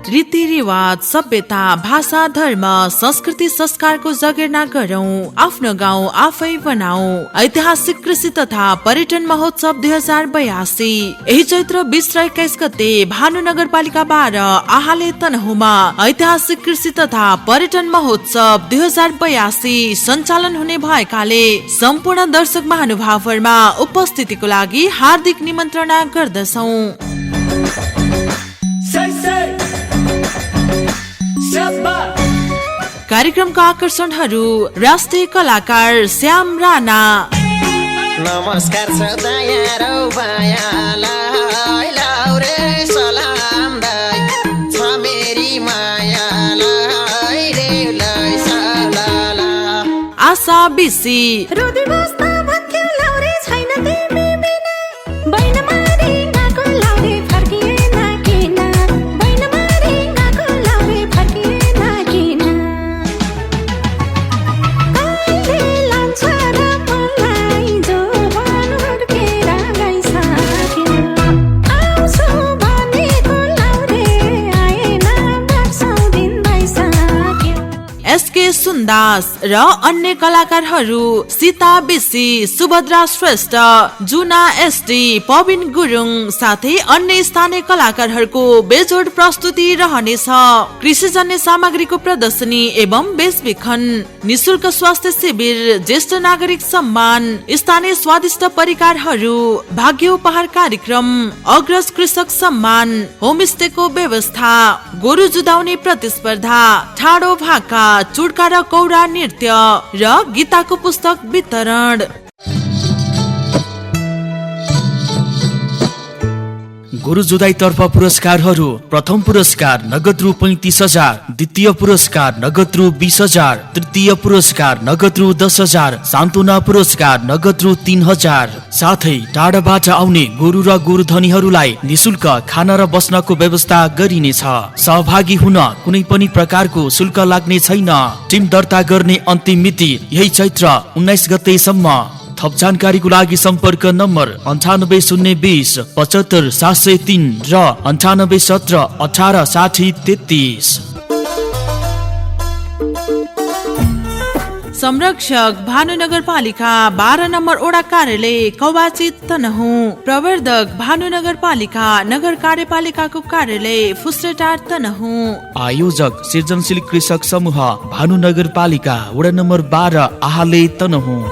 रीतिरिवाज, सभ्यता, भाषा, धर्म, संस्कृति, संस्कारको जगेर्ना गरौं। आफ्नो गाउँ आफै बनाऊ। ऐतिहासिक कृषि तथा पर्यटन महोत्सव 2082 यही चैत्र 20 र 21 गते भानु नगरपालिका 12 आहाले तनहुमा ऐतिहासिक कृषि तथा पर्यटन महोत्सव 2082 सञ्चालन हुने भएकाले सम्पूर्ण दर्शक महानुभावहरुमा उपस्थितिको लागि हार्दिक निमन्त्रणा गर्दछौं। कार्यक्रमका आकर्षणहरू राष्ट्रिय कलाकार श्याम राणा, नमस्कार छ दयारो मायालाई लाउरे सलाम दाइ छ मेरी मायालाई रे लै सलाला। आशा बिसी रोदी बस्दा भन्थ्यो लाउरे छैन तिमी बिना बैन मारी गाको लाउरे फर्किएन किन बैन मारी गाको लाउरे फर्किएन किन कहिले लान्छ र मलाई जो भन हुर्केर गइसक्यो आउँछु भनेको लाउरे आएन वर्षौं दिन भइसक्यो। एसके सुन्दास र अन्य कलाकारहरू सीता बिसी, सुभद्रा श्रेष्ठ, जुना एसडी, पविन गुरुङ साथै अन्य स्थानीय कलाकारहरूको बेजोड प्रस्तुति रहनेछ। कृषिजन्य सामग्रीको प्रदर्शनी एवं बेचबिखन, निशुल्क स्वास्थ्य शिविर, ज्येष्ठ नागरिक सम्मान, स्थानीय स्वादिष्ट परिकारहरू, भाग्य उपहार कार्यक्रम, अग्रज कृषक सम्मान, होमस्टेको व्यवस्था, गोरु जुदाउने प्रतिस्पर्धा, ठाडो भाका, चुड्का र कौडा नृत्य र गीताको पुस्तक वितरण। गुरु जुदाई तर्फ पुरस्कारहरू: प्रथम पुरस्कार नगद रु 35,000, द्वितीय पुरस्कार नगद रु 20,000, तृतीय पुरस्कार नगद रु 10,000, सान्त्वना पुरस्कार नगद रु 3,000। साथै टाढाबाट आउने गुरु र गुरुधनीहरूलाई निशुल्क खाना र बस्नको व्यवस्था गरिनेछ। सहभागी हुन कुनै पनि प्रकारको शुल्क लाग्ने छैन। टिम दर्ता गर्ने अन्तिम मिति यही चैत्र 19 गतेसम्म। थप जानकारीको लागि सम्पर्क नम्बर 9802 75 703 र 9817 18 60 33। संरक्षक भानु नगरपालिका 12 नम्बर ओडा कार्यालय कवाची तनहुँ। प्रवर्धक भानु नगरपालिका नगर कार्यपालिकाको कार्यालय फुस्रेटार तनहुँ। आयोजक सृजनशील कृषक समूह भानु नगरपालिका वडा नम्बर 12 आहाले तनहुँ।